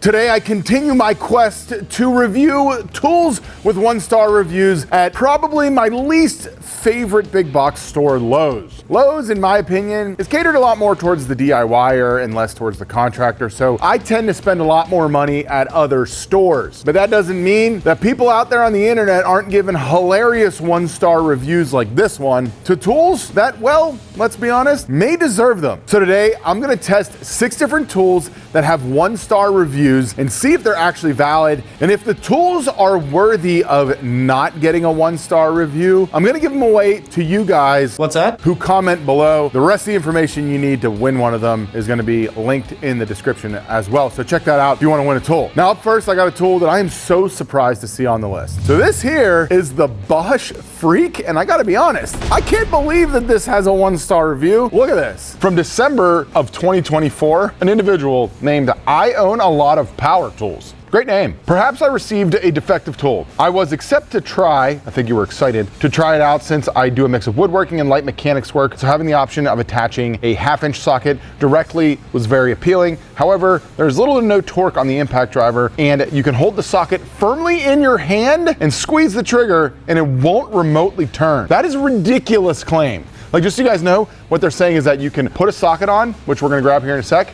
Today I continue my quest to review tools with 1-star reviews at probably my least favorite big box store, Lowe's. Lowe's, in my opinion, is catered a lot more towards the DIYer and less towards the contractor, so I tend to spend a lot more money at other stores. But that doesn't mean that people out there on the internet aren't giving hilarious 1-star reviews like this one to tools that, well, let's be honest, may deserve them. So today I'm gonna test 6 different tools that have 1-star reviews and see if they're actually valid. And if the tools are worthy of not getting a 1-star review, I'm gonna give them away to you guys. What's that? Who comment below. The rest of the information you need to win one of them is gonna be linked in the description as well. So check that out if you wanna win a tool. Now up first, I got a tool that I am so surprised to see on the list. So this here is the Bosch Freak, and I gotta be honest, I can't believe that this has a 1-star review. Look at this. From December of 2024, an individual named I Own a Lot of Power Tools. Great name. Perhaps I received a defective tool. I was accepted to try, I think you were excited, to try it out since I do a mix of woodworking and light mechanics work, so having the option of attaching a 1/2-inch socket directly was very appealing. However, there's little to no torque on the impact driver, and you can hold the socket firmly in your hand and squeeze the trigger, and it won't remotely turn. That is a ridiculous claim. Like, just so you guys know, what they're saying is that you can put a socket on, which we're gonna grab here in a sec,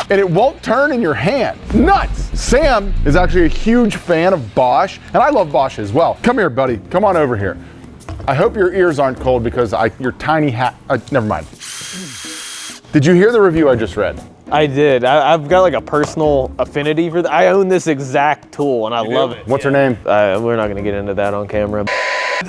and it won't turn in your hand. Nuts! Sam is actually a huge fan of Bosch, and I love Bosch as well. Come here, buddy. Come on over here. I hope your ears aren't cold because your tiny hat, never mind. Did you hear the review I just read? I did. I've got like a personal affinity for that. I own this exact tool and I love it. What's her name? We're not gonna get into that on camera.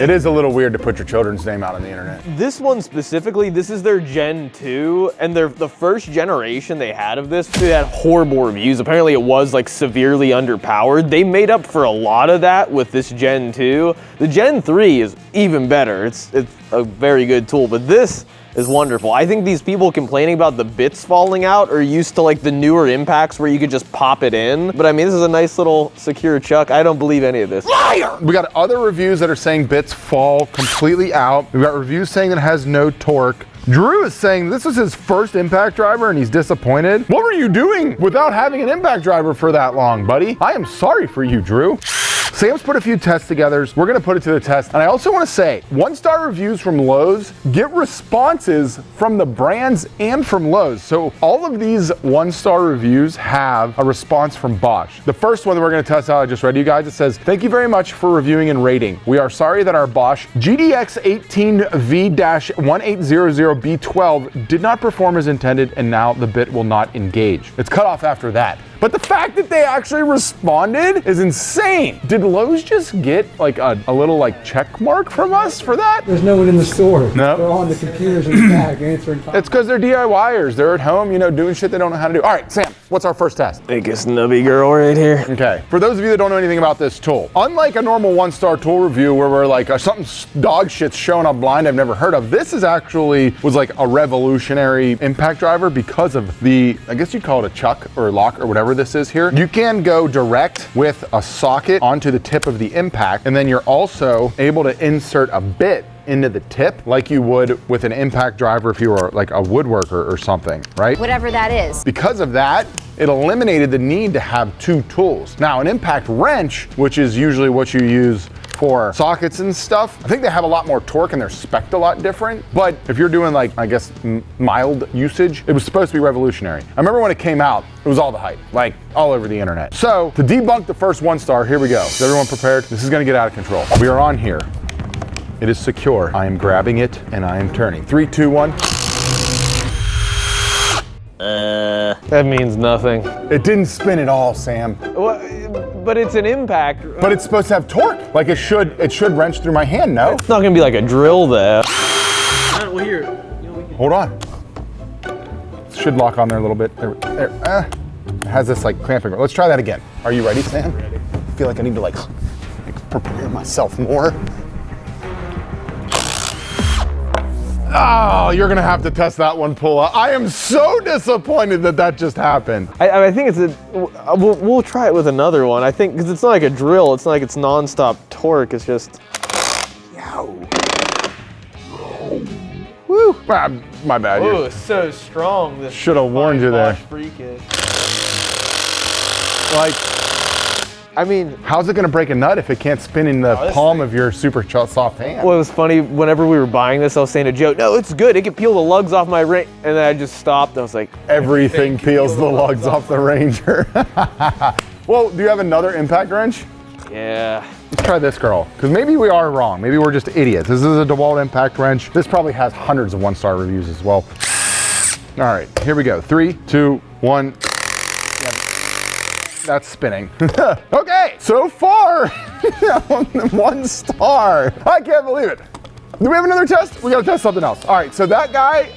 It is a little weird to put your children's name out on the internet. This one specifically, this is their Gen 2, and the first generation they had of this, they had horrible reviews. Apparently it was like severely underpowered. They made up for a lot of that with this Gen 2. The Gen 3 is even better. It's a very good tool, but this is wonderful. I think these people complaining about the bits falling out are used to like the newer impacts where you could just pop it in. But I mean, this is a nice little secure chuck. I don't believe any of this. Liar! We got other reviews that are saying bits fall completely out. We've got reviews saying that it has no torque. Drew is saying this was his first impact driver and he's disappointed. What were you doing without having an impact driver for that long, buddy? I am sorry for you, Drew. Sam's put a few tests together. We're gonna put it to the test. And I also wanna say, 1-star reviews from Lowe's get responses from the brands and from Lowe's. So all of these 1-star reviews have a response from Bosch. The first one that we're gonna test out, I just read to you guys, it says, "Thank you very much for reviewing and rating. We are sorry that our Bosch GDX 18V-1800B12 did not perform as intended and now the bit will not engage." It's cut off after that. But the fact that they actually responded is insane. Did Lowe's just get like a little like check mark from us for that? There's no one in the store. No. They're all on the computers in the back answering comments. It's because they're DIYers. They're at home, you know, doing shit they don't know how to do. All right, Sam, what's our first test? Biggest nubby girl right here. Okay, for those of you that don't know anything about this tool, unlike a normal 1-star tool review where we're like, something dog shit's showing up blind I've never heard of, this is actually was like a revolutionary impact driver because of the, I guess you'd call it a chuck or lock or whatever this is here. You can go direct with a socket onto the tip of the impact, and then you're also able to insert a bit into the tip like you would with an impact driver if you were like a woodworker or something, right? Whatever that is. Because of that, it eliminated the need to have 2 tools. Now, an impact wrench, which is usually what you use for sockets and stuff, I think they have a lot more torque and they're spec'd a lot different. But if you're doing like, I guess, mild usage, it was supposed to be revolutionary. I remember when it came out, it was all the hype, like all over the internet. So to debunk the first 1-star, here we go. Is everyone prepared? This is gonna get out of control. We are on here. It is secure. I am grabbing it and I am turning. 3, 2, 1. That means nothing. It didn't spin at all, Sam. Well, but it's an impact. But it's supposed to have torque. Like it should wrench through my hand, no? It's not gonna be like a drill there. Well, here. Hold on. It should lock on there a little bit. There. It has this like clamping. Let's try that again. Are you ready, Sam? Ready. I feel like I need to like prepare myself more. Oh, you're gonna have to test that one, Pulla. I am so disappointed that that just happened. I think it's we'll try it with another one. I think, because it's not like a drill, it's not like it's non-stop torque, it's just. Yow. Woo. Ah, my bad. Oh, so strong. This should have warned you there. Bosch Freak is. Like, I mean, how's it gonna break a nut if it can't spin in the palm of your super soft hand? well, it was funny, whenever we were buying this, I was saying to Joe, no, it's good, it can peel the lugs off my ring. And then I just stopped, and I was like, Everything peels the lugs off the Ranger. Well, do you have another impact wrench? yeah. Let's try this girl, because maybe we are wrong. Maybe we're just idiots. This is a DeWalt impact wrench. This probably has hundreds of 1-star reviews as well. All right, here we go. 3, 2, 1. Yeah, that's spinning. Okay, so far, 1 star. I can't believe it. Do we have another test? We gotta test something else. All right, so that guy,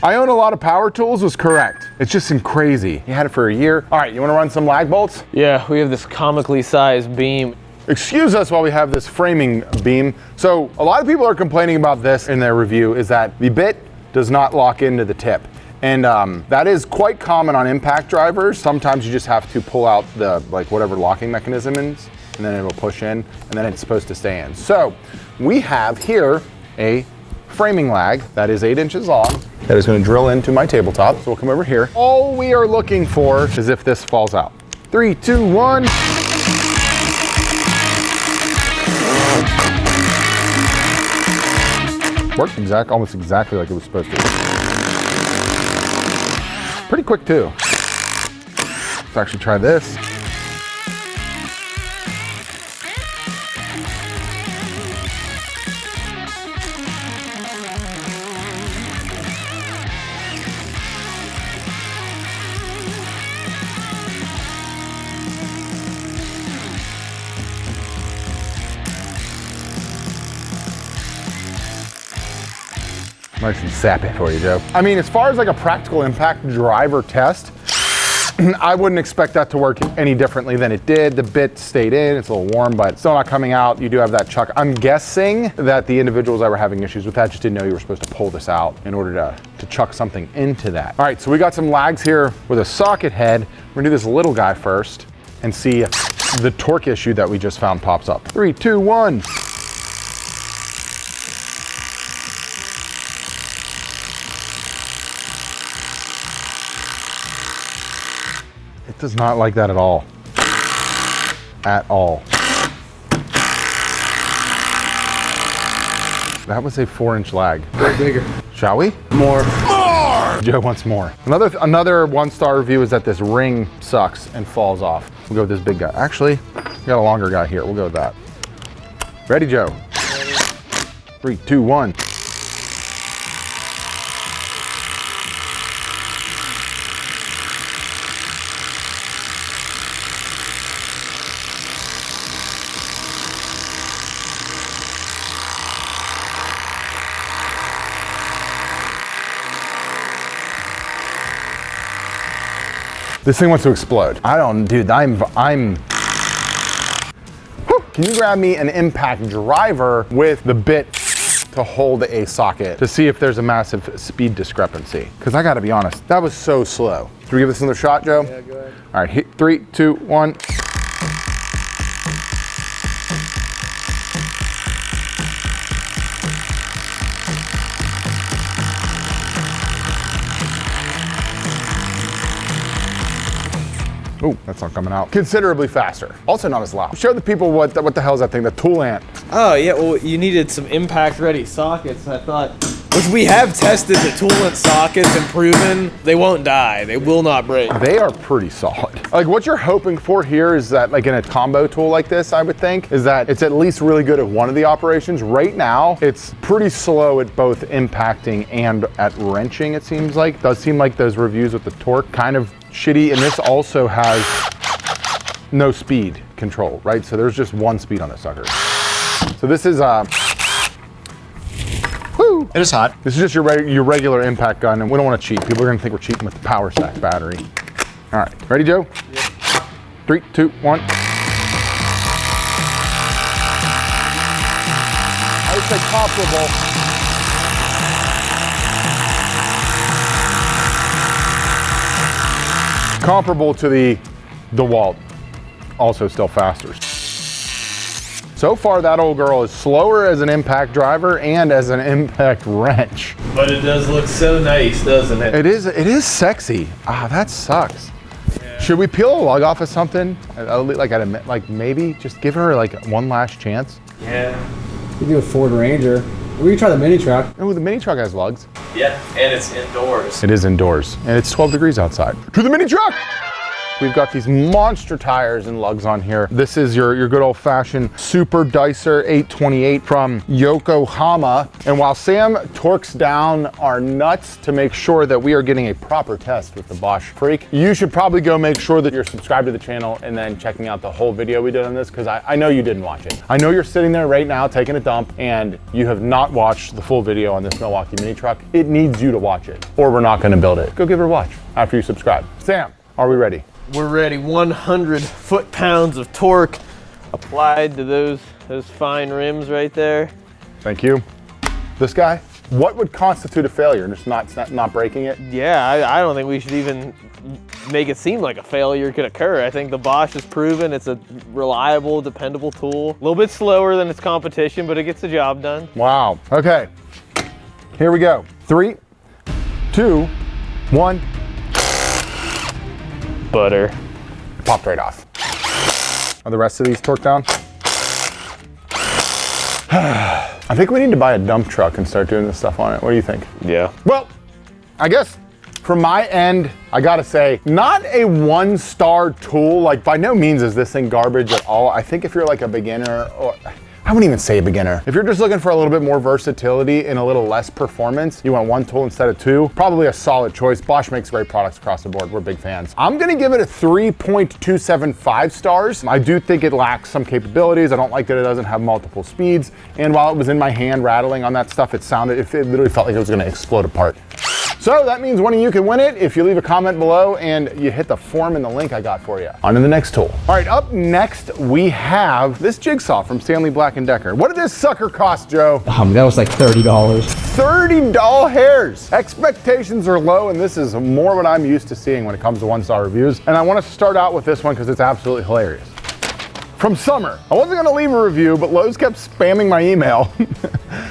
I own a lot of power tools, was correct. It's just some crazy. He had it for a year. All right, you wanna run some lag bolts? Yeah, we have this comically sized beam. Excuse us while we have this framing beam. So a lot of people are complaining about this in their review, is that the bit does not lock into the tip. And that is quite common on impact drivers. Sometimes you just have to pull out the, like, whatever locking mechanism is, and then it will push in, and then it's supposed to stay in. So we have here a framing lag that is 8 inches long that is going to drill into my tabletop. So we'll come over here. All we are looking for is if this falls out. 3, 2, 1. Worked almost exactly like it was supposed to. Pretty quick too. Let's actually try this. Nice and sappy for you, Joe. I mean, as far as like a practical impact driver test, I wouldn't expect that to work any differently than it did. The bit stayed in, it's a little warm, but still not coming out. You do have that chuck. I'm guessing that the individuals that were having issues with that just didn't know you were supposed to pull this out in order to chuck something into that. All right, so we got some lags here with a socket head. We're gonna do this little guy first and see if the torque issue that we just found pops up. 3, 2, 1. It does not like that at all. At all. That was a 4-inch lag. Way bigger. Shall we? More. Joe wants more. Another 1-star review is that this ring sucks and falls off. We'll go with this big guy. Actually, we got a longer guy here. We'll go with that. Ready, Joe? 3, 2, 1. This thing wants to explode. Dude, I'm. Whew. Can you grab me an impact driver with the bit to hold a socket to see if there's a massive speed discrepancy? Because I gotta be honest, that was so slow. Should we give this another shot, Joe? Yeah, go ahead. All right, 3, 2, 1. Oh, that's not coming out. Considerably faster. Also not as loud. Show the people what the hell is that thing, the tool ant. Oh yeah, well you needed some impact ready sockets, I thought, which we have tested the Toolant sockets and proven they won't die, they will not break. They are pretty solid. Like what you're hoping for here is that like in a combo tool like this, I would think, is that it's at least really good at one of the operations. Right now, it's pretty slow at both impacting and at wrenching, it seems like. Does seem like those reviews with the torque kind of shitty, and this also has no speed control, right? So there's just one speed on this sucker. So this is whoo. It is hot. This is just your regular impact gun, and we don't want to cheat. People are gonna think we're cheating with the power stack battery. All right, ready, Joe? Yep. 3, 2, 1. I would say comparable. Comparable to the DeWalt, also still faster. So far, that old girl is slower as an impact driver and as an impact wrench. But it does look so nice, doesn't it? It is sexy. Ah, that sucks. Yeah. Should we peel a lug off of something? Like maybe just give her like one last chance. Yeah. You do a Ford Ranger. We can try the mini truck. Oh, the mini truck has lugs. Yeah, and it's indoors. It is indoors, and it's 12 degrees outside. To the mini truck! We've got these monster tires and lugs on here. This is your good old fashioned Super Dicer 828 from Yokohama. And while Sam torques down our nuts to make sure that we are getting a proper test with the Bosch Freak, you should probably go make sure that you're subscribed to the channel and then checking out the whole video we did on this, because I know you didn't watch it. I know you're sitting there right now taking a dump and you have not watched the full video on this Milwaukee mini truck. It needs you to watch it, or we're not gonna build it. Go give it a watch after you subscribe. Sam, are we ready? We're ready. 100 foot-pounds of torque applied to those fine rims right there. Thank you. This guy, what would constitute a failure? Just not breaking it? Yeah, I don't think we should even make it seem like a failure could occur. I think the Bosch has proven it's a reliable, dependable tool. A little bit slower than its competition, but it gets the job done. Wow. Okay, here we go. 3, 2, 1. Butter. Popped right off. Are the rest of these torqued down? I think we need to buy a dump truck and start doing this stuff on it. What do you think? Yeah. Well, I guess from my end, I gotta say, not a 1-star tool. Like, by no means is this thing garbage at all. I think if you're like a beginner, or I wouldn't even say a beginner. If you're just looking for a little bit more versatility and a little less performance, you want one tool instead of two, probably a solid choice. Bosch makes great products across the board. We're big fans. I'm gonna give it a 3.275 stars. I do think it lacks some capabilities. I don't like that it doesn't have multiple speeds. And while it was in my hand rattling on that stuff, it literally felt like it was gonna explode apart. So that means one of you can win it if you leave a comment below and you hit the form in the link I got for you. On to the next tool. All right, up next we have this jigsaw from Stanley Black & Decker. What did this sucker cost, Joe? That was like $30. $30 hairs. Expectations are low, and this is more what I'm used to seeing when it comes to 1-star reviews. And I want to start out with this one because it's absolutely hilarious. From Summer. I wasn't gonna leave a review, but Lowe's kept spamming my email.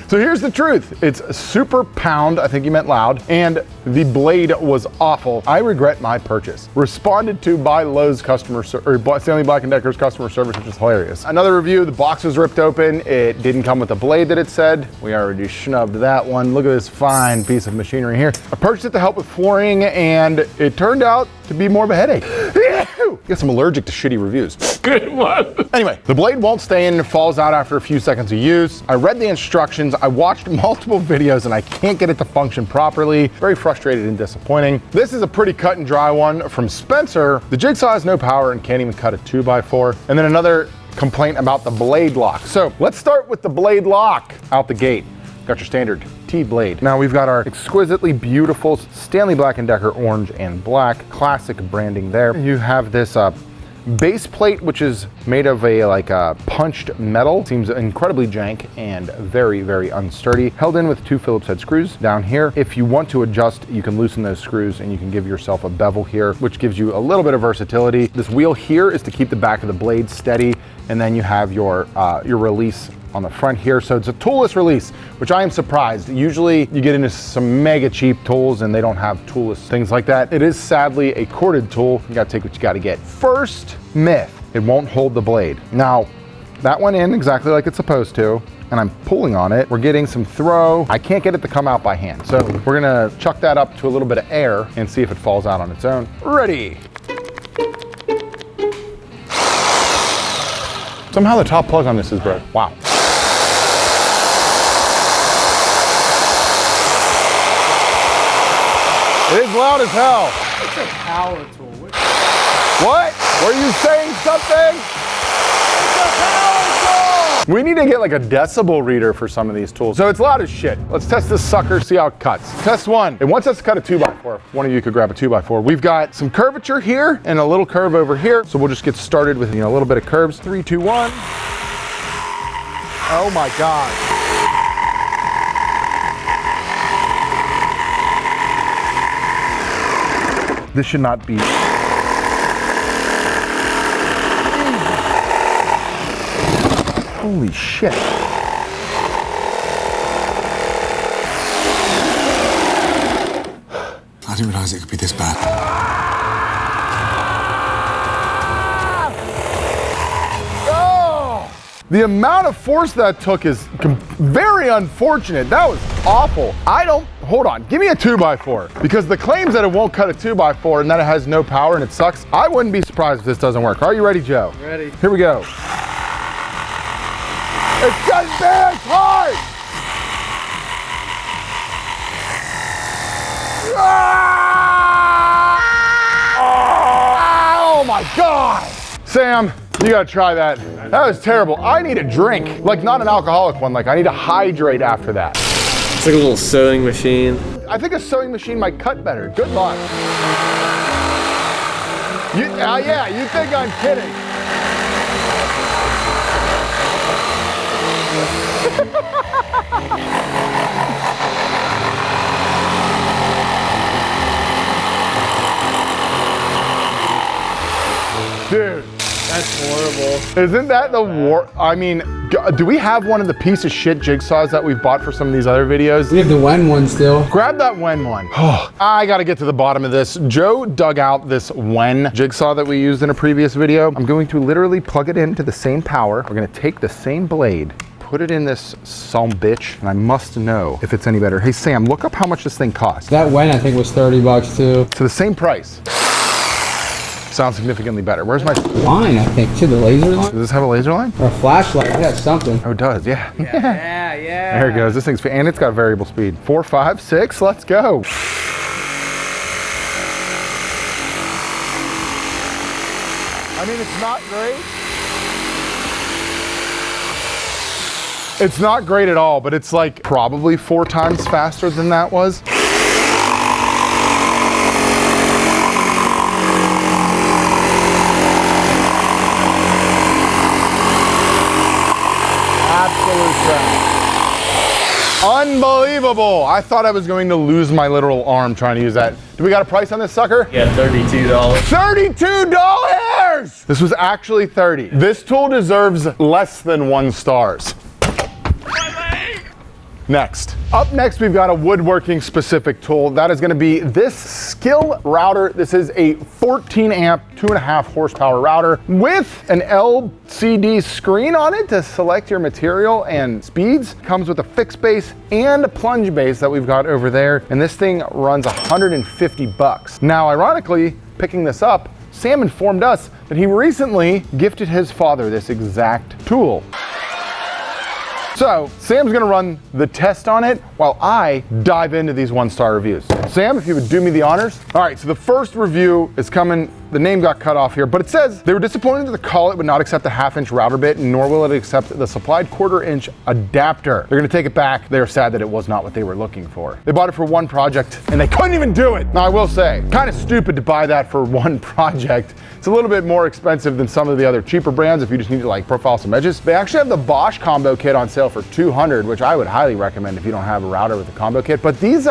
So here's the truth. It's super pound, I think you meant loud, and the blade was awful. I regret my purchase. Responded to by Lowe's Stanley Black & Decker's customer service, which is hilarious. Another review, the box was ripped open. It didn't come with the blade that it said. We already snubbed that one. Look at this fine piece of machinery here. I purchased it to help with flooring, and it turned out to be more of a headache. Guess I'm allergic to shitty reviews. Good one. Anyway, the blade won't stay in and falls out after a few seconds of use. I read the instructions, I watched multiple videos, and I can't get it to function properly. Very frustrated and disappointing. This is a pretty cut and dry one from Spencer. The jigsaw has no power and can't even cut a 2x4. And then another complaint about the blade lock. So let's start with the blade lock out the gate. Got your standard T-blade. Now we've got our exquisitely beautiful Stanley Black & Decker orange and black, classic branding there. You have this base plate, which is made of a punched metal. Seems incredibly jank and very, very unsturdy. Held in with 2 Phillips head screws down here. If you want to adjust, you can loosen those screws and you can give yourself a bevel here, which gives you a little bit of versatility. This wheel here is to keep the back of the blade steady, and then you have your release on the front here. So it's a toolless release, which I am surprised. Usually you get into some mega cheap tools and they don't have toolless things like that. It is sadly a corded tool. You gotta take what you gotta get. First myth, it won't hold the blade. Now, that went in exactly like it's supposed to, and I'm pulling on it. We're getting some throw. I can't get it to come out by hand. So we're gonna chuck that up to a little bit of air and see if it falls out on its own. Ready. Somehow the top plug on this is broke. Wow. It is loud as hell. It's a power tool. What? Were you saying something? It's a power tool! We need to get like a decibel reader for some of these tools. So it's loud as shit. Let's test this sucker, see how it cuts. Test one. It wants us to cut a 2x4. One of you could grab a 2x4. We've got some curvature here and a little curve over here. So we'll just get started with a little bit of curves. 3, 2, 1. Oh my God. This should not be. Holy shit. I didn't realize it could be this bad. The amount of force that took is very unfortunate. That was awful. Hold on, give me a 2x4. Because the claims that it won't cut a 2x4 and that it has no power and it sucks, I wouldn't be surprised if this doesn't work. Are you ready, Joe? Ready. Here we go. It's getting big, hard! Oh my God! Sam, you gotta try that. That was terrible. I need a drink. Like, not an alcoholic one. Like, I need to hydrate after that. It's like a little sewing machine. I think a sewing machine might cut better. Good luck. Yeah, you think I'm kidding. Dude. That's horrible. Isn't that the war? I mean, do we have one of the piece of shit jigsaws that we've bought for some of these other videos? We have the Wen one still. Grab that Wen one. Oh, I gotta get to the bottom of this. Joe dug out this Wen jigsaw that we used in a previous video. I'm going to literally plug it into the same power. We're gonna take the same blade, put it in this bitch, and I must know if it's any better. Hey Sam, look up how much this thing costs. That Wen I think was 30 bucks too. To the same price. Sounds significantly better. Where's my Line, I think, too. The laser line? Does this have a laser line? Or a flashlight. It has something. Oh, it does, yeah. Yeah. There it goes. This thing's, and it's got variable speed. 4, 5, 6, let's go. I mean, it's not great. It's not great at all, but it's like probably 4 times faster than that was. Unbelievable. I thought I was going to lose my literal arm trying to use that. Do we got a price on this sucker? Yeah, $32. $32! This was actually 30. This tool deserves less than 1 stars. Next. Up next, we've got a woodworking specific tool. That is gonna be this skill router. This is a 14 amp, 2.5 horsepower router with an LCD screen on it to select your material and speeds. Comes with a fixed base and a plunge base that we've got over there. And this thing runs 150 bucks. Now, ironically, picking this up, Sam informed us that he recently gifted his father this exact tool. So, Sam's gonna run the test on it while I dive into these 1-star reviews. Sam, if you would do me the honors. All right, so the first review is coming, the name got cut off here, but it says, they were disappointed that the Pallet would not accept the 1/2-inch router bit, nor will it accept the supplied 1/4-inch adapter. They're gonna take it back. They are sad that it was not what they were looking for. They bought it for 1 project, and they couldn't even do it. Now, I will say, kind of stupid to buy that for 1 project. It's a little bit more expensive than some of the other cheaper brands if you just need to like profile some edges. They actually have the Bosch combo kit on sale for $200, which I would highly recommend if you don't have a router with a combo kit. But these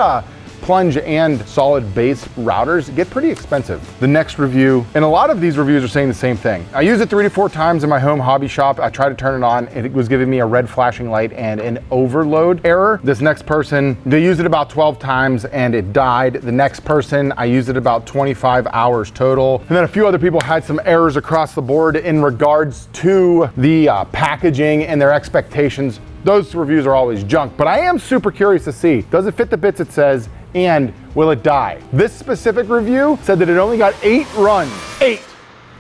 plunge and solid base routers get pretty expensive. The next review, and a lot of these reviews are saying the same thing. I use it 3 to 4 times in my home hobby shop. I tried to turn it on, and it was giving me a red flashing light and an overload error. This next person, they used it about 12 times and it died. The next person, I used it about 25 hours total. And then a few other people had some errors across the board in regards to the packaging and their expectations. Those reviews are always junk, but I am super curious to see, does it fit the bits it says, and will it die? This specific review said that it only got 8 runs. 8.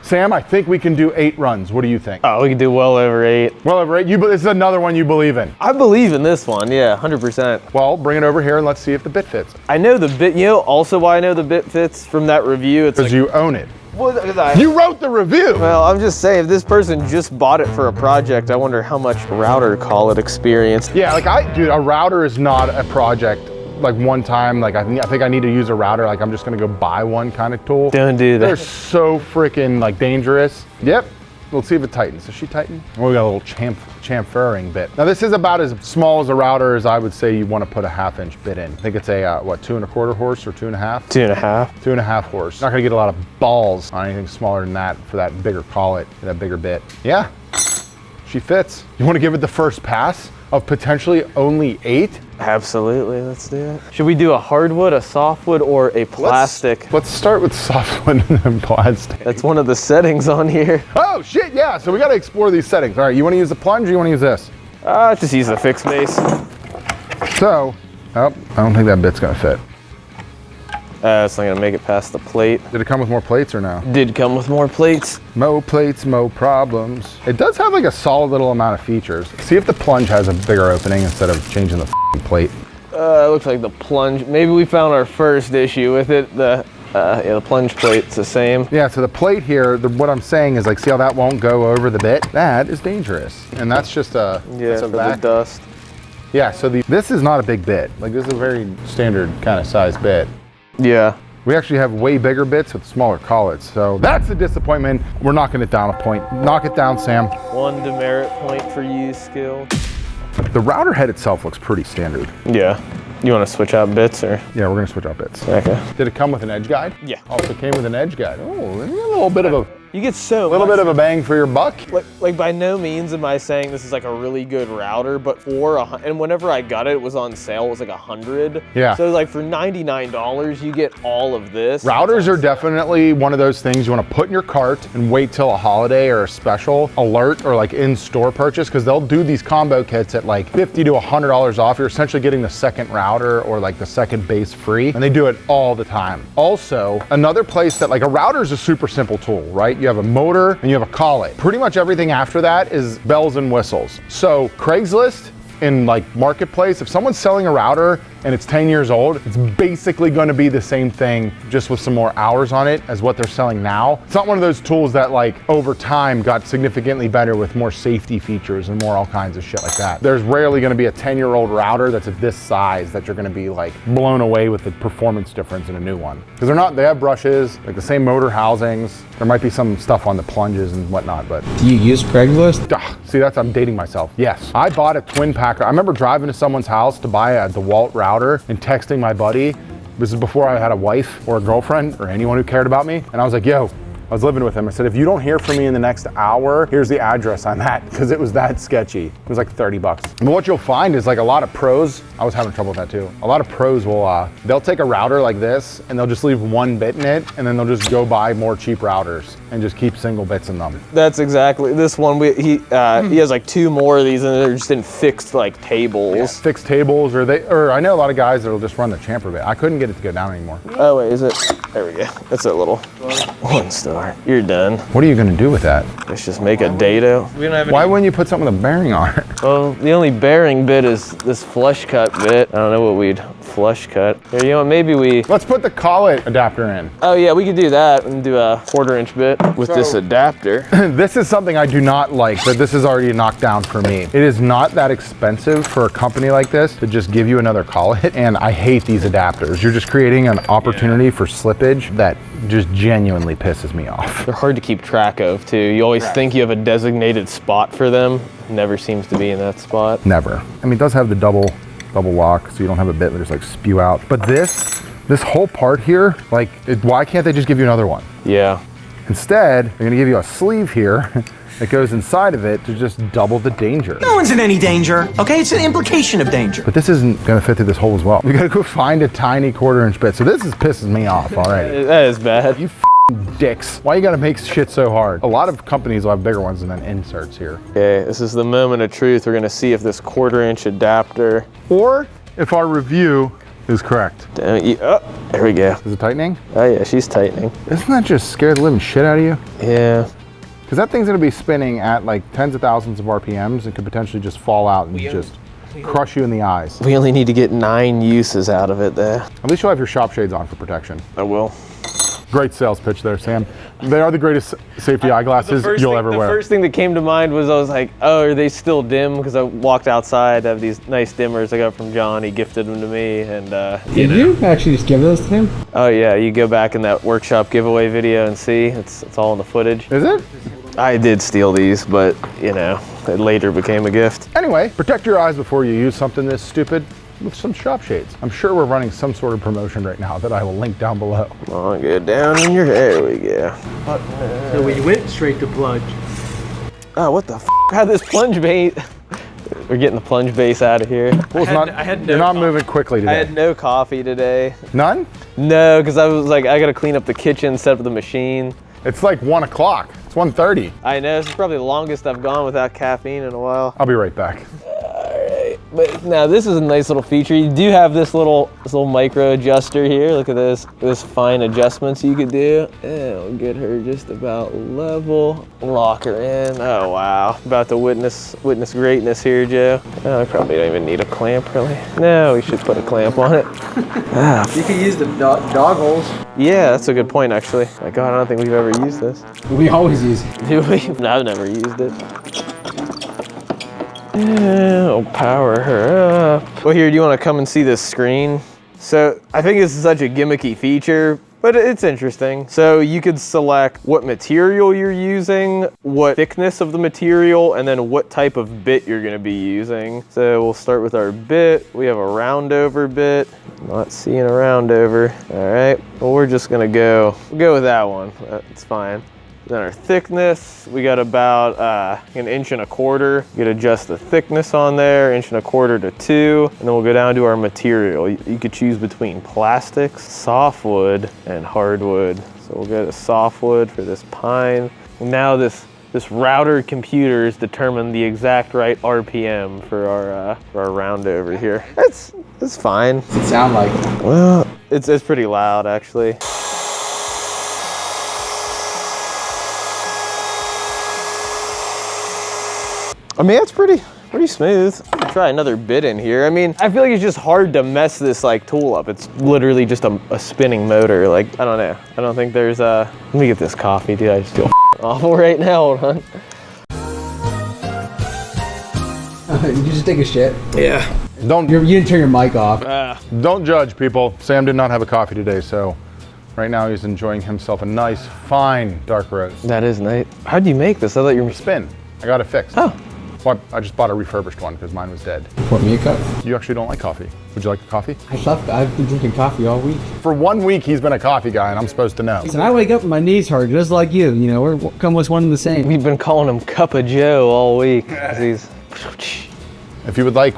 Sam, I think we can do 8 runs. What do you think? Oh, we can do well over 8. Well over 8. This is another one you believe in. I believe in this one, yeah, 100%. Well, bring it over here and let's see if the bit fits. I know the bit, also why I know the bit fits from that review. It's because like, you own it. Well, you wrote the review. Well, I'm just saying, if this person just bought it for a project, I wonder how much router call it experienced. Yeah, dude, a router is not a project. Like one time, like I think I need to use a router. Like I'm just gonna go buy one kind of tool. Don't do that. They're so freaking like dangerous. Yep. Let's see if it tightens. Does she tighten? Oh, we got a little chamfering bit. Now this is about as small as a router as I would say you want to put a 1/2-inch bit in. I think it's a what, 2 1/4 horse or 2.5? 2.5. 2.5 horse. Not gonna get a lot of balls on anything smaller than that for that bigger collet, that bigger bit. Yeah. She fits. You want to give it the first pass of potentially only 8? Absolutely, let's do it. Should we do a hardwood, a softwood, or a plastic? Let's start with softwood and then plastic. That's one of the settings on here. Oh shit, yeah, so we gotta explore these settings. All right, you wanna use the plunge or you wanna use this? Just use the fixed base. So, oh, I don't think that bit's gonna fit. It's not gonna make it past the plate. Did it come with more plates or no? Did come with more plates. Mo plates, mo problems. It does have like a solid little amount of features. See if the plunge has a bigger opening instead of changing the plate. It looks like the plunge, maybe we found our first issue with it. The plunge plate's the same. Yeah, so the plate here, what I'm saying is like, see how that won't go over the bit? That is dangerous. And that's just a, yeah, for the dust. Yeah, so this is not a big bit. Like this is a very standard kind of size bit. Yeah. We actually have way bigger bits with smaller collets. So that's a disappointment. We're knocking it down a point. Knock it down, Sam. 1 demerit point for use skill. The router head itself looks pretty standard. Yeah. You want to switch out bits or? Yeah, we're gonna switch out bits. Okay. Did it come with an edge guide? Yeah. Also came with an edge guide. Oh, a little bit of a You get so little bit of a bang for your buck. Like by no means am I saying this is like a really good router, but and whenever I got it, it was on sale. It was like 100. Yeah. So like for $99, you get all of this. Routers are definitely one of those things you want to put in your cart and wait till a holiday or a special alert or like in-store purchase, because they'll do these combo kits at like $50 to $100 off. You're essentially getting the second router or like the second base free, and they do it all the time. Also, another place that like a router is a super simple tool, right? You have a motor and you have a collet. Pretty much everything after that is bells and whistles. So Craigslist in like marketplace, if someone's selling a router and it's 10 years old, it's basically gonna be the same thing, just with some more hours on it as what they're selling now. It's not one of those tools that like over time got significantly better with more safety features and more all kinds of shit like that. There's rarely gonna be a 10-year-old router that's at this size that you're gonna be like blown away with the performance difference in a new one. Because they have brushes, like the same motor housings. There might be some stuff on the plunges and whatnot, but. Do you use Craigslist? See, I'm dating myself. Yes, I bought a twin packer. I remember driving to someone's house to buy a DeWalt router and texting my buddy. This is before I had a wife or a girlfriend or anyone who cared about me. And I was like, yo, I was living with him. I said, if you don't hear from me in the next hour, here's the address I'm at, because it was that sketchy. It was like 30 bucks. But what you'll find is like a lot of pros, I was having trouble with that too. A lot of pros will, they'll take a router like this and they'll just leave one bit in it, and then they'll just go buy more cheap routers and just keep single bits in them. That's exactly, this one, he has like 2 more of these and they're just in fixed like tables. Yeah, fixed tables, or I know a lot of guys that'll just run the chamfer bit. I couldn't get it to go down anymore. Oh wait, is it? There we go. That's a little 1 star. You're done. What are you gonna do with that? Let's just make a dado. We don't have any. Why wouldn't you put something with a bearing on it? Well, the only bearing bit is this flush cut bit. I don't know what we'd flush cut. Here, you know what, maybe we... Let's put the collet adapter in. Oh yeah, we could do that and do a 1/4 inch bit with this adapter. This is something I do not like, but this is already knocked down for me. It is not that expensive for a company like this to just give you another collet, and I hate these adapters. You're just creating an opportunity for slippage that just genuinely pisses me off. They're hard to keep track of too. You always think you have a designated spot for them. Never seems to be in that spot. Never. I mean, it does have the double lock, so you don't have a bit that just like spew out. But this whole part here, like, why can't they just give you another one? Yeah. Instead, they're gonna give you a sleeve here that goes inside of it to just double the danger. No one's in any danger, okay? It's an implication of danger. But this isn't gonna fit through this hole as well. We gotta go find a tiny 1/4 inch bit. So this is pisses me off already. That is bad. You dicks. Why you gotta make shit so hard? A lot of companies will have bigger ones and then inserts here. Okay, this is the moment of truth. We're gonna see if this 1/4 inch adapter, or if our review is correct. don't you, oh, there we go. Is it tightening? Oh yeah, she's tightening. Isn't that just scare the living shit out of you? Yeah. Because that thing's gonna be spinning at like tens of thousands of RPMs and could potentially just fall out and just crush you in the eyes. We only need to get 9 uses out of it there. At least you'll have your shop shades on for protection. I will. Great sales pitch there, Sam. They are the greatest safety eyeglasses you'll ever wear. The first thing that came to mind was I was like, oh, are they still dim? Because I walked outside, I have these nice dimmers I got from John. He gifted them to me, and Did you actually just give those to him? oh yeah, you go back in that workshop giveaway video and see. It's all in the footage. Is it? I did steal these, but you know, it later became a gift. Anyway, protect your eyes before you use something this stupid with some shop shades. I'm sure we're running some sort of promotion right now that I will link down below. Come on, get down in your hair. We go. So we went straight to plunge. Oh, what the f? God, this plunge bait. We're getting the plunge base out of here. Well, you're not moving quickly today. I had no coffee today. None? No, because I was like, I gotta clean up the kitchen, set up the machine. It's like 1 o'clock. It's 1:30. I know, this is probably the longest I've gone without caffeine in a while. I'll be right back. But now this is a nice little feature. You do have this little micro adjuster here. Look at this. This fine adjustments you could do. It'll get her just about level. Lock her in. Oh wow. About to witness greatness here, Joe. Oh, I probably don't even need a clamp really. No, we should put a clamp on it. You can use the dog holes. Yeah, that's a good point actually. My God, I don't think we've ever used this. We always use it. Do we? No, I've never used it. Yeah, I'll power her up. Well, here, do you want to come and see this screen? So I think this is such a gimmicky feature, but it's interesting. So you could select what material you're using, what thickness of the material, and then what type of bit you're going to be using. So we'll start with our bit. We have a round over bit. Not seeing a round over. All right. Well, we're just going to we'll go with that one. That's fine. Then our thickness, we got about 1.25 inches. You could adjust the thickness on there, 1.25 to 2, and then we'll go down to our material. You could choose between plastics, softwood, and hardwood. So we'll go to softwood for this pine. And now this router computer has determined the exact right RPM for our round over here. It's fine. What's it sound like? Well, it's pretty loud actually. I mean, it's pretty smooth. Try another bit in here. I mean, I feel like it's just hard to mess this like tool up. It's literally just a spinning motor. Like, I don't know. I don't think there's let me get this coffee, dude. I just feel awful right now. Hold on. Did you just take a shit? Yeah. You didn't turn your mic off. Don't judge, people. Sam did not have a coffee today, so right now he's enjoying himself a nice, fine dark roast. That is nice. How'd you make this? I thought you were Spin. I got it fixed. Oh. Well, I just bought a refurbished one because mine was dead. Pour me a cup. You actually don't like coffee. Would you like a coffee? I've been drinking coffee all week. For 1 week, he's been a coffee guy, and I'm supposed to know. Listen, I wake up and my knees hurt, just like you. You know, we're almost one and the same. We've been calling him Cup of Joe all week. 'Cause he's If you would like,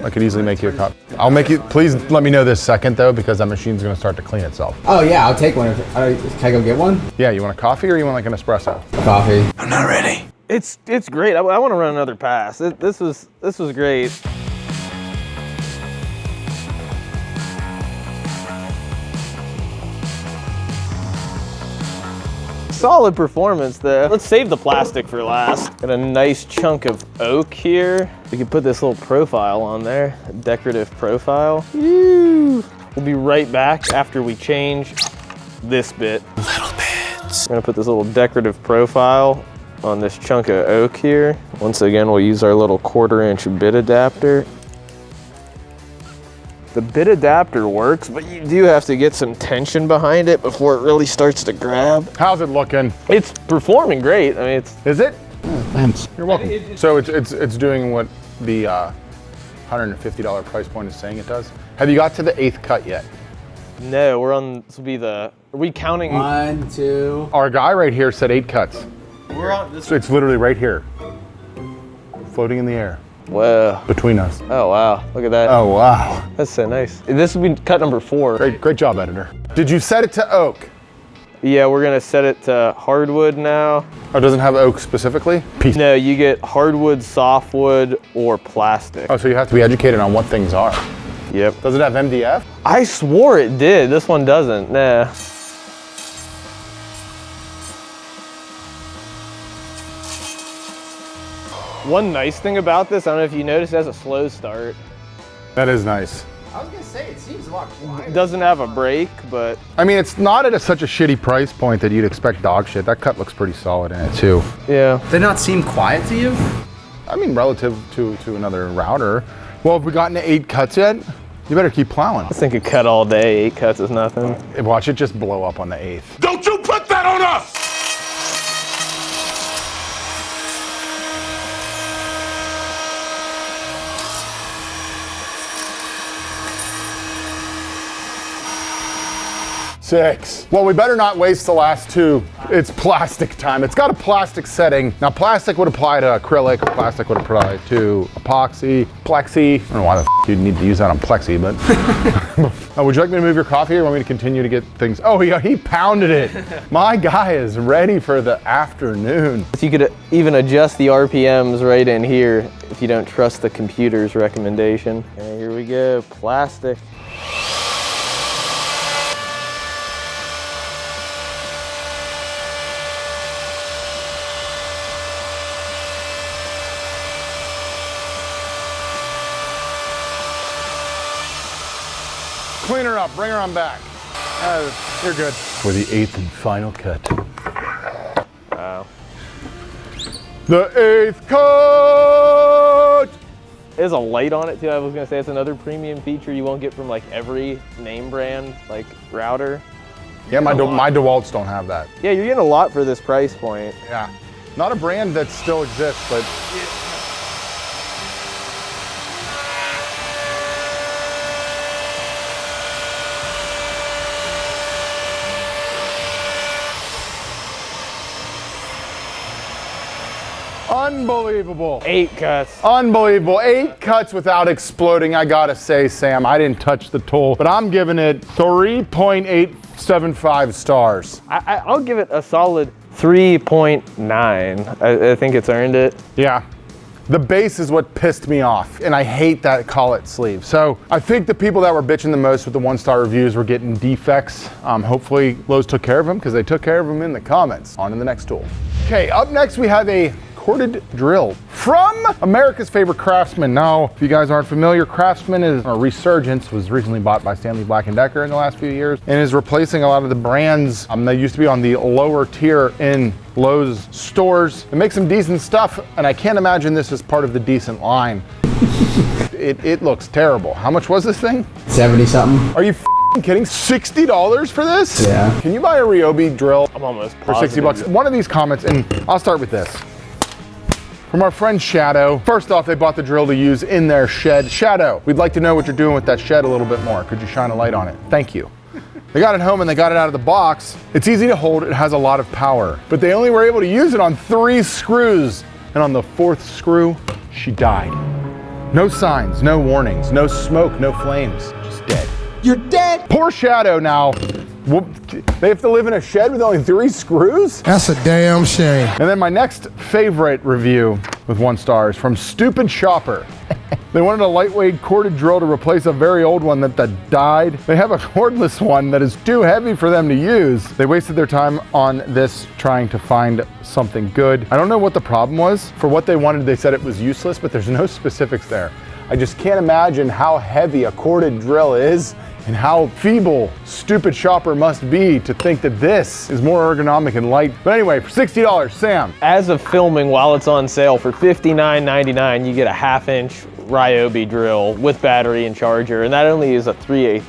I could easily make you a cup. I'll make you, please let me know this second though, because that machine's gonna start to clean itself. Oh yeah, I'll take one. Can I go get one? Yeah, you want a coffee or you want like an espresso? Coffee. I'm not ready. It's great. I want to run another pass. This was great. Solid performance though. Let's save the plastic for last. Got a nice chunk of oak here. We can put this little profile on there, a decorative profile. Woo. We'll be right back after we change this bit. Little bits. I'm gonna put this little decorative profile on this chunk of oak here. Once again, we'll use our little 1/4 inch bit adapter. The bit adapter works, but you do have to get some tension behind it before it really starts to grab. How's it looking? It's performing great. I mean, Is it? Thanks. You're welcome. So it's doing what the $150 price point is saying it does. Have you got to the 8th cut yet? no, we're on, this will be are we counting? 1, 2. Our guy right here said 8 cuts. We're on this. So it's literally right here, floating in the air Whoa. between us. Oh, wow. Look at that. Oh wow. That's so nice. This will be cut number 4. Great job, editor. Did you set it to oak? Yeah, we're gonna set it to hardwood now. Oh, it doesn't have oak specifically? Piece. No, you get hardwood, softwood, or plastic. Oh, so you have to be educated on what things are. Yep. Does it have MDF? I swore it did. This one doesn't. Nah. One nice thing about this, I don't know if you noticed, it has a slow start. That is nice. I was gonna say it seems a lot quieter. It doesn't have a brake, but I mean, it's not at such a shitty price point that you'd expect dog shit. That cut looks pretty solid in it too. yeah. Did not seem quiet to you? I mean, relative to another router. Well, have we gotten to 8 cuts yet? You better keep plowing. This thing could cut all day. 8 cuts is nothing. Watch it just blow up on the 8th. Don't you put that on us! 6. Well, we better not waste the last 2. It's plastic time. It's got a plastic setting. Now, plastic would apply to acrylic, or plastic would apply to epoxy, plexi. I don't know why the you'd need to use that on plexi, but. Would you like me to move your coffee or want me to continue to get things? Oh, yeah, he pounded it. My guy is ready for the afternoon. You could even adjust the RPMs right in here if you don't trust the computer's recommendation. Okay, here we go, plastic. Clean her up, bring her on back. You're good. For the 8th and final cut. Wow. The 8th cut! There's a light on it too. I was gonna say it's another premium feature you won't get from like every name brand like router. Yeah, my DeWalts don't have that. Yeah, you're getting a lot for this price point. Yeah. Not a brand that still exists, but. Unbelievable. 8 cuts. Unbelievable. 8 cuts without exploding. I gotta say, Sam, I didn't touch the tool, but I'm giving it 3.875 stars. I'll give it a solid 3.9. I think it's earned it. Yeah. The base is what pissed me off, and I hate that collet sleeve. So I think the people that were bitching the most with the 1-star reviews were getting defects. Hopefully Lowe's took care of them because they took care of them in the comments. On to the next tool. Okay, up next we have a corded drill from America's favorite Craftsman. Now, if you guys aren't familiar, Craftsman is a resurgence, was recently bought by Stanley Black & Decker in the last few years, and is replacing a lot of the brands that used to be on the lower tier in Lowe's stores. It makes some decent stuff, and I can't imagine this is part of the decent line. It looks terrible. How much was this thing? 70 something. Are you kidding? $60 for this? Yeah. Can you buy a Ryobi drill I'm almost for 60 bucks? One of these comments, and I'll start with this. From our friend Shadow. First off, they bought the drill to use in their shed. Shadow, we'd like to know what you're doing with that shed a little bit more. Could you shine a light on it? Thank you. They got it home and they got it out of the box. It's easy to hold, it has a lot of power, but they only were able to use it on 3 screws. And on the 4th screw, she died. No signs, no warnings, no smoke, no flames, just dead. You're dead. Poor Shadow now. They have to live in a shed with only 3 screws? That's a damn shame. And then my next favorite review with 1 star is from Stupid Shopper. They wanted a lightweight corded drill to replace a very old one that died. They have a cordless one that is too heavy for them to use. They wasted their time on this trying to find something good. I don't know what the problem was. For what they wanted, they said it was useless, but there's no specifics there. I just can't imagine how heavy a corded drill is and how feeble Stupid Shopper must be to think that this is more ergonomic and light. But anyway, for $60, Sam. As of filming, while it's on sale for $59.99, you get a 1/2-inch Ryobi drill with battery and charger, and that only is a 3/8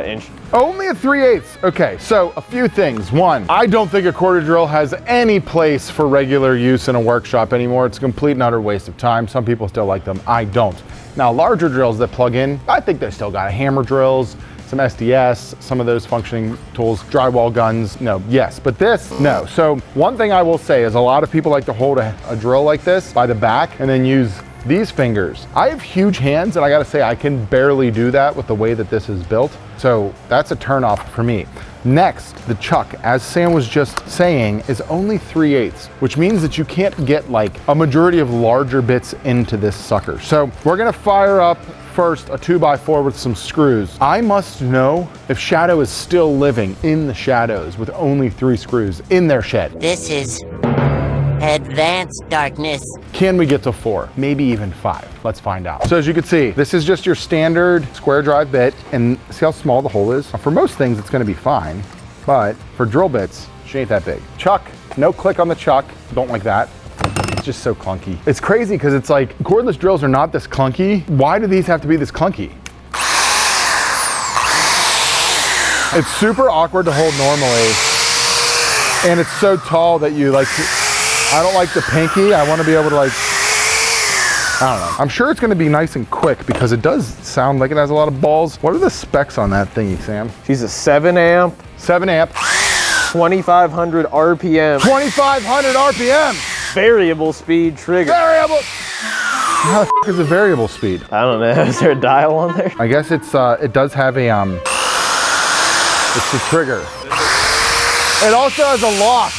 inch. Only a 3/8. Okay, so a few things. One, I don't think a corded drill has any place for regular use in a workshop anymore. It's a complete and utter waste of time. Some people still like them. I don't. Now, larger drills that plug in, I think they still got hammer drills, some SDS, some of those functioning tools, drywall guns, no, yes, but this, no. So one thing I will say is a lot of people like to hold a drill like this by the back and then use these fingers. I have huge hands and I gotta say I can barely do that with the way that this is built. So that's a turnoff for me. Next, the chuck, as Sam was just saying, is only 3/8, which means that you can't get like a majority of larger bits into this sucker. So we're gonna fire up first a 2x4 with some screws. I must know if Shadow is still living in the shadows with only 3 screws in their shed. This is advanced darkness. Can we get to 4? Maybe even 5. Let's find out. So as you can see, this is just your standard square drive bit, and see how small the hole is? For most things, it's gonna be fine, but for drill bits, she ain't that big. Chuck, no click on the chuck. Don't like that. It's just so clunky. It's crazy because it's like, cordless drills are not this clunky. Why do these have to be this clunky? It's super awkward to hold normally, and it's so tall that you like, I don't like the pinky. I want to be able to like, I don't know. I'm sure it's going to be nice and quick because it does sound like it has a lot of balls. What are the specs on that thingy, Sam? She's a 7 amp, 7 amp, 2,500 RPM, 2,500 RPM. variable speed trigger. Variable. How the f is a variable speed? I don't know, is there a dial on there? I guess it's it does have a it's a trigger. It also has a lock.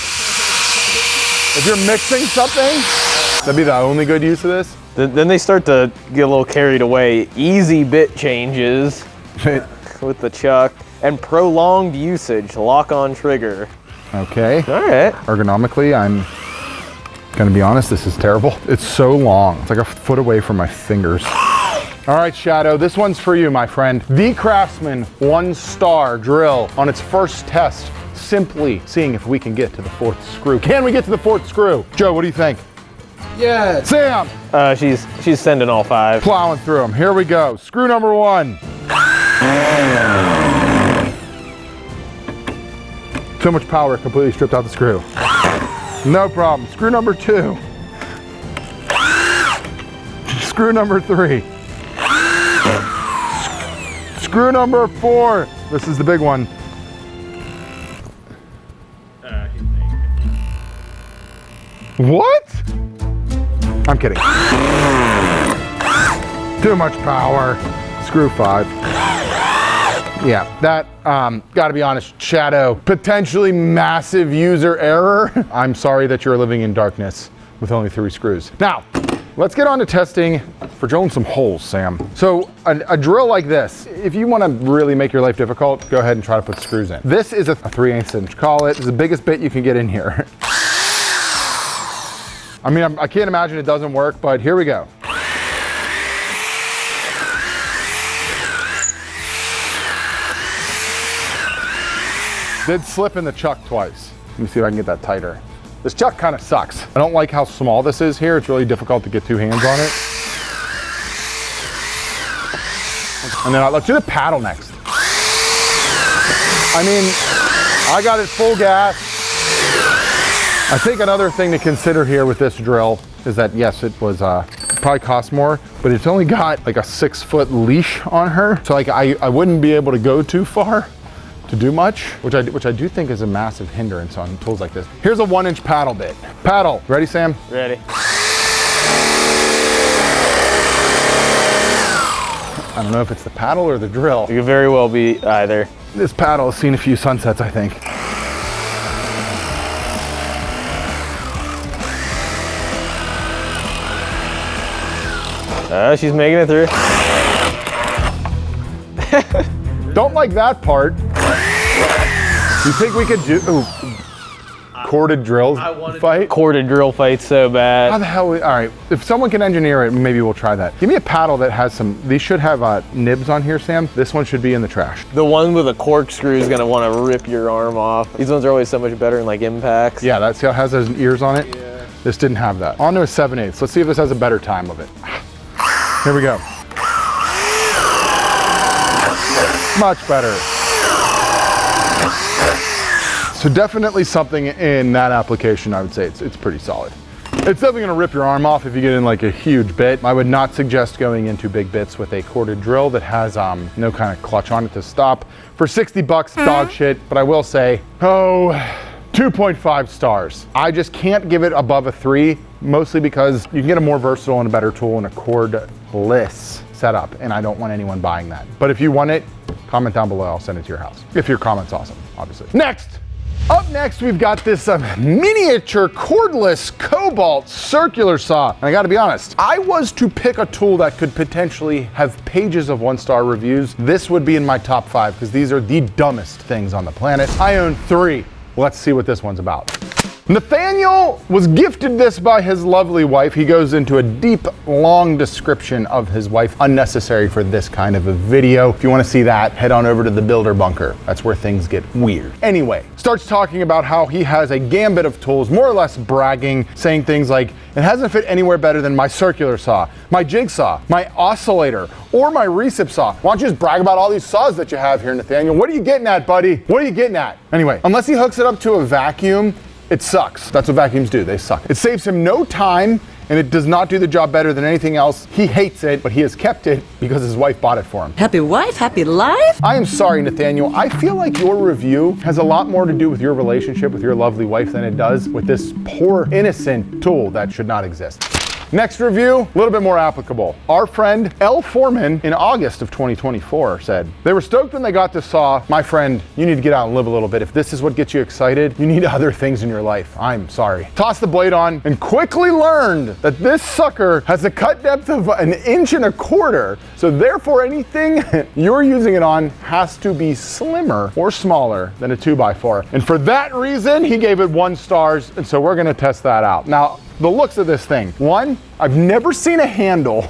If you're mixing something, that'd be the only good use of this. Then they start to get a little carried away. Easy bit changes with the chuck and prolonged usage, lock on trigger. Okay. All right. Ergonomically, I'm gonna be honest, this is terrible. It's so long. It's like a foot away from my fingers. All right, Shadow, this one's for you, my friend. The Craftsman 1-star drill on its first test, simply seeing if we can get to the 4th screw. Can we get to the 4th screw? Joe, what do you think? Yeah. Sam, She's sending all 5. plowing through them. Here we go. Screw number 1. So much power, completely stripped out the screw. No problem. Screw number 2. Screw number 3. Screw number 4. This is the big one. What? I'm kidding. Too much power. Screw 5. Yeah, that, gotta be honest, Shadow, potentially massive user error. I'm sorry that you're living in darkness with only 3 screws. Now, let's get on to testing for drilling some holes, Sam. So a drill like this, if you wanna really make your life difficult, go ahead and try to put screws in. This is a 3/8 inch collet. It's the biggest bit you can get in here. I mean, I can't imagine it doesn't work, but here we go. Did slip in the chuck twice. Let me see if I can get that tighter. This chuck kind of sucks. I don't like how small this is here. It's really difficult to get 2 hands on it. And then let's do the paddle next. I mean, I got it full gas. I think another thing to consider here with this drill is that yes, it was probably cost more, but it's only got like a 6-foot leash on her. So like I wouldn't be able to go too far to do much, which I do think is a massive hindrance on tools like this. Here's a 1-inch paddle bit. Paddle, ready, Sam? Ready. I don't know if it's the paddle or the drill. You could very well be either. This paddle has seen a few sunsets, I think. She's making it through. Don't like that part. You think we could do corded drills fight? Corded drill fight so How bad. the hell? All right, if someone can engineer it, maybe we'll try that. Give me a paddle that has some. These should have nibs on here, Sam. This one should be in the trash. The one with a corkscrew is gonna want to rip your arm off. These ones are always so much better in like impacts. Yeah, that's how it has those ears on it. Yeah. This didn't have that. On to a 7/8. Let's see if this has a better time of it. Here we go. Much better. So definitely something in that application, I would say it's pretty solid. It's definitely gonna rip your arm off if you get in like a huge bit. I would not suggest going into big bits with a corded drill that has no kind of clutch on it to stop. For 60 bucks, dog shit, but I will say, 2.5 stars. I just can't give it above a 3, mostly because you can get a more versatile and a better tool in a cordless setup, and I don't want anyone buying that. But if you want it, comment down below, I'll send it to your house. If your comment's awesome, obviously. Up next, we've got this miniature cordless Cobalt circular saw. And I gotta be honest, I was to pick a tool that could potentially have pages of 1-star reviews, this would be in my top 5, because these are the dumbest things on the planet. I own 3. Let's see what this one's about. Nathaniel was gifted this by his lovely wife. He goes into a deep, long description of his wife, unnecessary for this kind of a video. If you want to see that, head on over to the Builder Bunker. That's where things get weird. Anyway, starts talking about how he has a gambit of tools, more or less bragging, saying things like, it hasn't fit anywhere better than my circular saw, my jigsaw, my oscillator, or my recip saw. Why don't you just brag about all these saws that you have here, Nathaniel? What are you getting at, buddy? What are you getting at? Anyway, unless he hooks it up to a vacuum, it sucks. That's what vacuums do, they suck. It saves him no time and it does not do the job better than anything else. He hates it, but he has kept it because his wife bought it for him. Happy wife, happy life? I am sorry, Nathaniel. I feel like your review has a lot more to do with your relationship with your lovely wife than it does with this poor, innocent tool that should not exist. Next review, a little bit more applicable. Our friend L. Foreman in August of 2024 said, they were stoked when they got this saw. My friend, you need to get out and live a little bit. If this is what gets you excited, you need other things in your life. I'm sorry. Tossed the blade on and quickly learned that this sucker has a cut depth of 1.25 inches. So therefore anything you're using it on has to be slimmer or smaller than a 2x4. And for that reason, he gave it 1 star. And so we're gonna test that out. Now, the looks of this thing. One, I've never seen a handle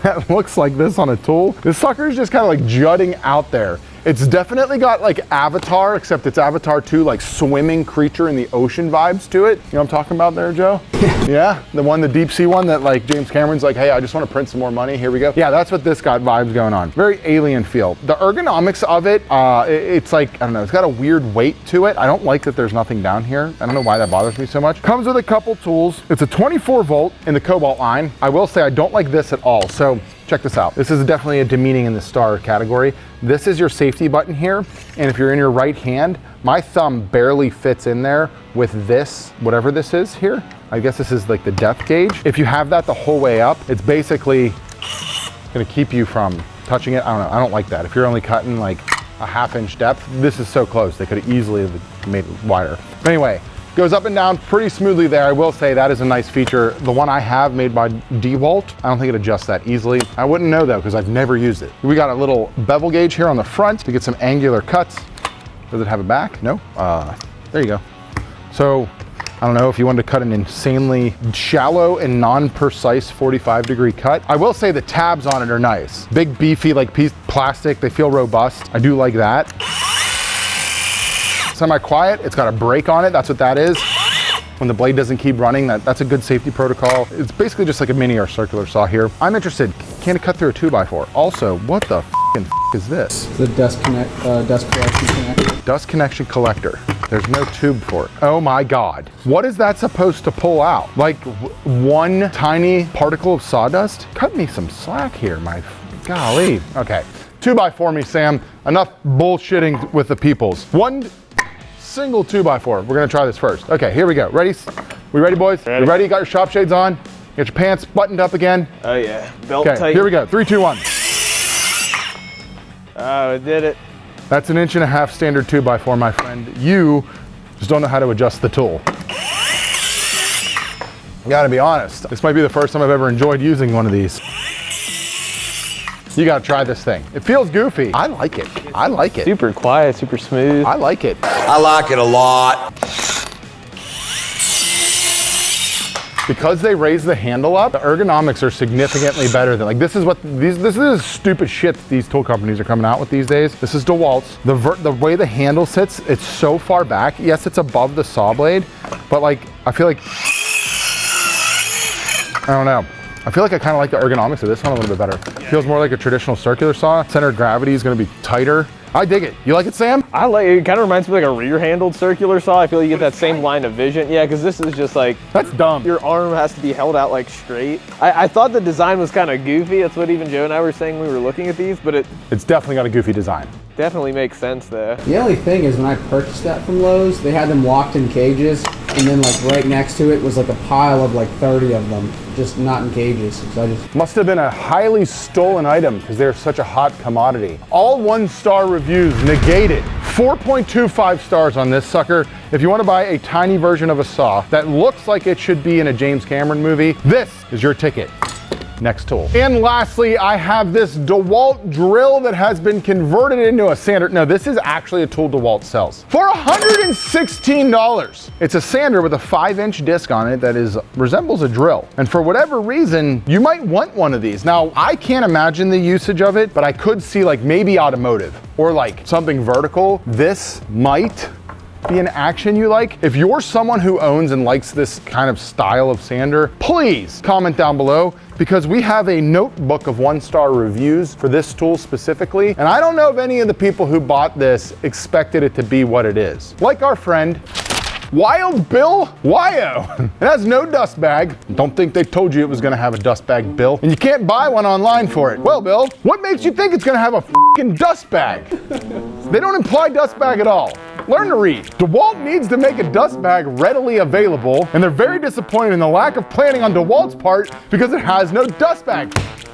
that looks like this on a tool. This sucker is just kind of like jutting out there. It's definitely got like Avatar, except it's Avatar 2, like swimming creature in the ocean vibes to it. You know what I'm talking about there, Joe? Yeah, the deep sea one that like James Cameron's like, hey, I just want to print some more money, here we go. Yeah, that's what this got vibes going on. Very alien feel. The ergonomics of it, it's like, I don't know, it's got a weird weight to it. I don't like that there's nothing down here. I don't know why that bothers me so much. Comes with a couple tools. It's a 24 volt in the Cobalt line. I will say I don't like this at all. So check this out. This is definitely a demeaning in the star category. This is your safety button here. And if you're in your right hand, my thumb barely fits in there with this, whatever this is here. I guess this is like the depth gauge. If you have that the whole way up, it's basically gonna keep you from touching it. I don't know, I don't like that. If you're only cutting like a 1/2 inch depth, this is so close. They could have easily made it wider. But anyway, goes up and down pretty smoothly there. I will say that is a nice feature. The one I have made by DeWalt, I don't think it adjusts that easily. I wouldn't know though, because I've never used it. We got a little bevel gauge here on the front to get some angular cuts. Does it have a back? No. There you go. So, I don't know if you wanted to cut an insanely shallow and non-precise 45-degree cut. I will say the tabs on it are nice. Big, beefy, like piece plastic. They feel robust. I do like that. Semi-quiet, it's got a brake on it, that's what that is. When the blade doesn't keep running, that's a good safety protocol. It's basically just like a mini or circular saw here. I'm interested, can it cut through a 2x4? Also, what the is this? The dust collection connector. Dust connection collector. There's no tube for it. Oh my God. What is that supposed to pull out? Like one tiny particle of sawdust? Cut me some slack here, my golly. Okay, 2x4 me, Sam. Enough bullshitting with the peoples. One single 2x4. We're gonna try this first. Okay, here we go. Ready? We ready, boys? Ready. You ready? Got your shop shades on? Get your pants buttoned up again? Oh yeah, belt Okay, tight. here we go. 3, 2, 1. Oh, it did it. That's an 1.5 inch standard 2x4, my friend. You just don't know how to adjust the tool. Gotta be honest. This might be the first time I've ever enjoyed using one of these. You gotta try this thing. It feels goofy. I like it. I like it. Super quiet, super smooth. I like it. I like it a lot. Because they raise the handle up, the ergonomics are significantly better than, like, this is stupid shit that these tool companies are coming out with these days. This is DeWalt's. The way the handle sits, it's so far back. Yes, it's above the saw blade, but like, I feel like, I don't know. I feel like I kind of like the ergonomics of this one a little bit better. It feels more like a traditional circular saw. Center of gravity is gonna be tighter. I dig it. You like it, Sam? I like it. It kind of reminds me of like a rear-handled circular saw. I feel like you get that same line of vision. Yeah, because this is just like, That's dumb. your arm has to be held out like straight. I thought the design was kind of goofy. That's what even Joe and I were saying when we were looking at these, but it It's definitely got a goofy design. definitely makes sense there. The only thing is when I purchased that from Lowe's, they had them locked in cages, and then like right next to it was like a pile of like 30 of them, just not in cages. So I just Must have been a highly stolen item because they're such a hot commodity. All 1-star reviews negated. 4.25 stars on this sucker. If you want to buy a tiny version of a saw that looks like it should be in a James Cameron movie, this is your ticket. Next tool. And lastly, I have this DeWalt drill that has been converted into a sander. No, this is actually a tool DeWalt sells for $116. It's a sander with a 5-inch disc on it that resembles a drill. And for whatever reason, you might want one of these. Now, I can't imagine the usage of it, but I could see like maybe automotive or like something vertical. This might be an action you like. If you're someone who owns and likes this kind of style of sander, please comment down below, because we have a notebook of 1-star reviews for this tool specifically, and I don't know if any of the people who bought this expected it to be what it is. Like our friend Wild Bill Wyo. It has no dust bag. Don't think they told you it was gonna have a dust bag, Bill. And you can't buy one online for it. Well, Bill, what makes you think it's gonna have a f***ing dust bag? They don't imply dust bag at all. Learn to read. DeWalt needs to make a dust bag readily available, and they're very disappointed in the lack of planning on DeWalt's part because it has no dust bag.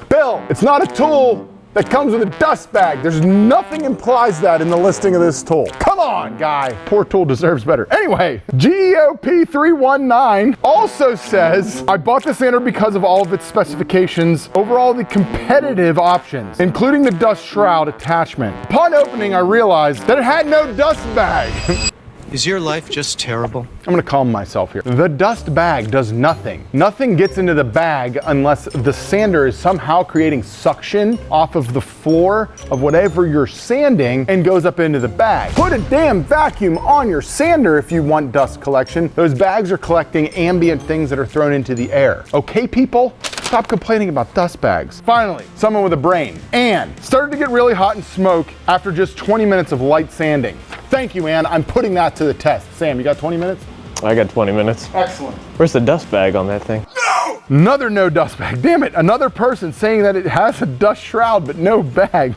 Bill, it's not a tool that comes with a dust bag. There's nothing implies that in the listing of this tool. Come on, guy. Poor tool deserves better. Anyway, GEOP319 also says, I bought the sander because of all of its specifications, overall the competitive options, including the dust shroud attachment. Upon opening, I realized that it had no dust bag. Is your life just terrible? I'm gonna calm myself here. The dust bag does nothing. Nothing gets into the bag unless the sander is somehow creating suction off of the floor of whatever you're sanding and goes up into the bag. Put a damn vacuum on your sander if you want dust collection. Those bags are collecting ambient things that are thrown into the air. Okay, people? Stop complaining about dust bags. Finally, someone with a brain. Anne started to get really hot and smoke after just 20 minutes of light sanding. Thank you, Anne. I'm putting that to the test. Sam, you got 20 minutes? I got 20 minutes. Excellent. Where's the dust bag on that thing? No! Another no dust bag. Damn it. Another person saying that it has a dust shroud but no bag.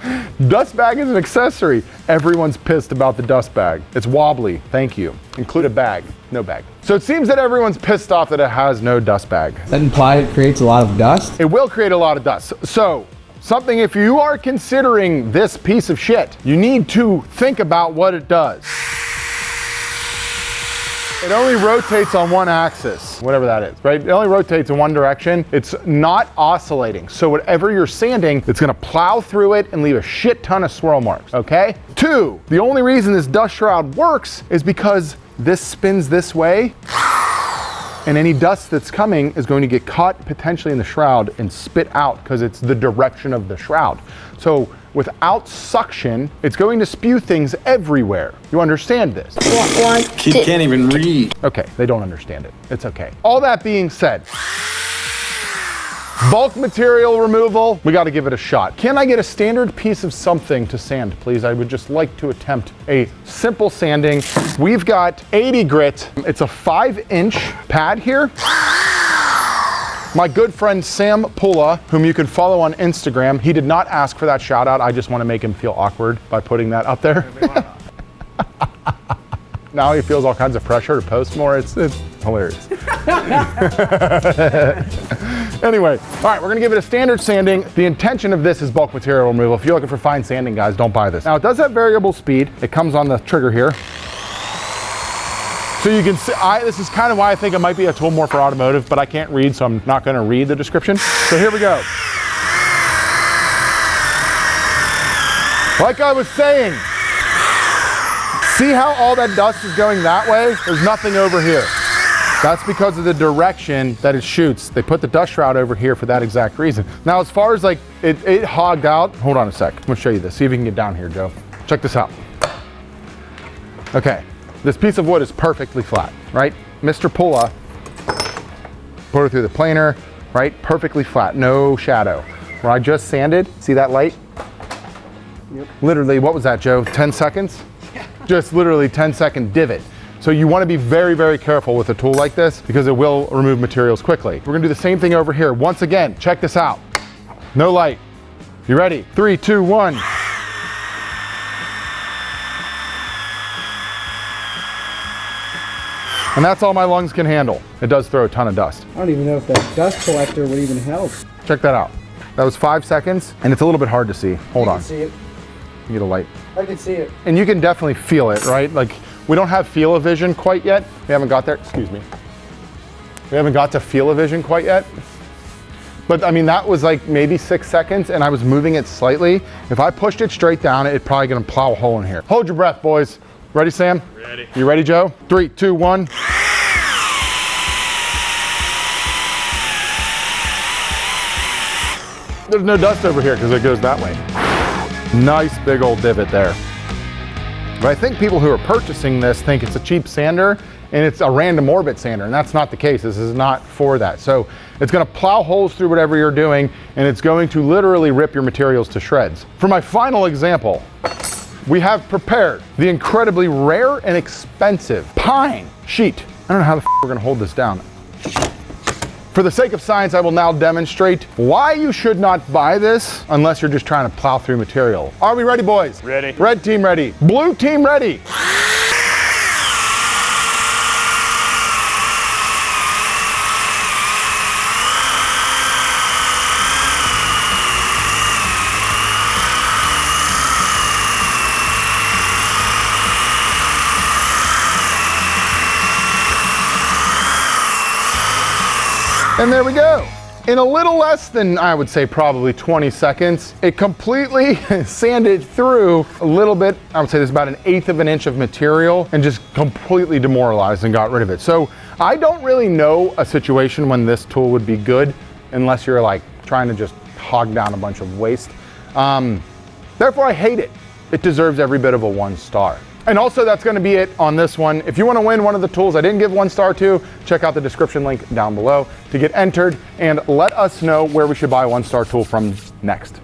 Dust bag is an accessory. Everyone's pissed about the dust bag. It's wobbly. Thank you. Include a bag. No bag. So it seems that everyone's pissed off that it has no dust bag. That imply it creates a lot of dust? It will create a lot of dust. So something, if you are considering this piece of shit, you need to think about what it does. It only rotates on one axis, whatever that is, right? It only rotates in one direction. It's not oscillating. So whatever you're sanding, it's gonna plow through it and leave a shit ton of swirl marks, okay? 2, the only reason this dust shroud works is because this spins this way, and any dust that's coming is going to get caught potentially in the shroud and spit out because it's the direction of the shroud. So without suction, it's going to spew things everywhere. You understand this? Kid can't even read. Okay, they don't understand it. It's okay. All that being said, bulk material removal, we gotta give it a shot. Can I get a standard piece of something to sand, please? I would just like to attempt a simple sanding. We've got 80 grit. It's a 5-inch pad here. My good friend Sam Pula, whom you can follow on Instagram, he did not ask for that shout out. I just want to make him feel awkward by putting that up there. Now he feels all kinds of pressure to post more. It's hilarious. Anyway, all right, we're gonna give it a standard sanding. The intention of this is bulk material removal. If you're looking for fine sanding, guys, don't buy this. Now it does have variable speed. It comes on the trigger here. So you can see, this is kind of why I think it might be a tool more for automotive, but I can't read, so I'm not gonna read the description. So here we go. Like I was saying, see how all that dust is going that way? There's nothing over here. That's because of the direction that it shoots. They put the dust shroud over here for that exact reason. Now, as far as like it hogged out, hold on a sec. I'm gonna show you this. See if you can get down here, Joe. Check this out. Okay, this piece of wood is perfectly flat, right? Mr. Pula put it through the planer, right? Perfectly flat, no shadow. Where I just sanded, see that light? Yep. Literally, what was that, Joe? 10 seconds? Yeah. Just literally 10-second divot. So you want to be very, very careful with a tool like this because it will remove materials quickly. We're gonna do the same thing over here. Once again, check this out. No light. You ready? 3, 2, 1. And that's all my lungs can handle. It does throw a ton of dust. I don't even know if that dust collector would even help. Check that out. That was 5 seconds, and it's a little bit hard to see. Hold on. I can see it. You get a light. I can see it. And you can definitely feel it, right? Like, we don't have feel-o-vision quite yet. We haven't got there, excuse me. We haven't got to feel-o-vision quite yet. But I mean, that was like maybe 6 seconds, and I was moving it slightly. If I pushed it straight down, it's probably gonna plow a hole in here. Hold your breath, boys. Ready, Sam? Ready. You ready, Joe? 3, 2, 1. There's no dust over here because it goes that way. Nice big old divot there. But I think people who are purchasing this think it's a cheap sander and it's a random orbit sander, and that's not the case. This is not for that. So it's gonna plow holes through whatever you're doing, and it's going to literally rip your materials to shreds. For my final example, we have prepared the incredibly rare and expensive pine sheet. I don't know how the we're gonna hold this down. For the sake of science, I will now demonstrate why you should not buy this unless you're just trying to plow through material. Are we ready, boys? Ready. Red team ready. Blue team ready. And there we go. In a little less than, I would say, probably 20 seconds, it completely sanded through a little bit. I would say there's about 1/8 of an inch of material and just completely demoralized and got rid of it. So I don't really know a situation when this tool would be good unless you're like trying to just hog down a bunch of waste. Therefore, I hate it. It deserves every bit of a 1 star. And also, that's gonna be it on this one. If you wanna win one of the tools I didn't give 1 star to, check out the description link down below to get entered and let us know where we should buy a 1 star tool from next.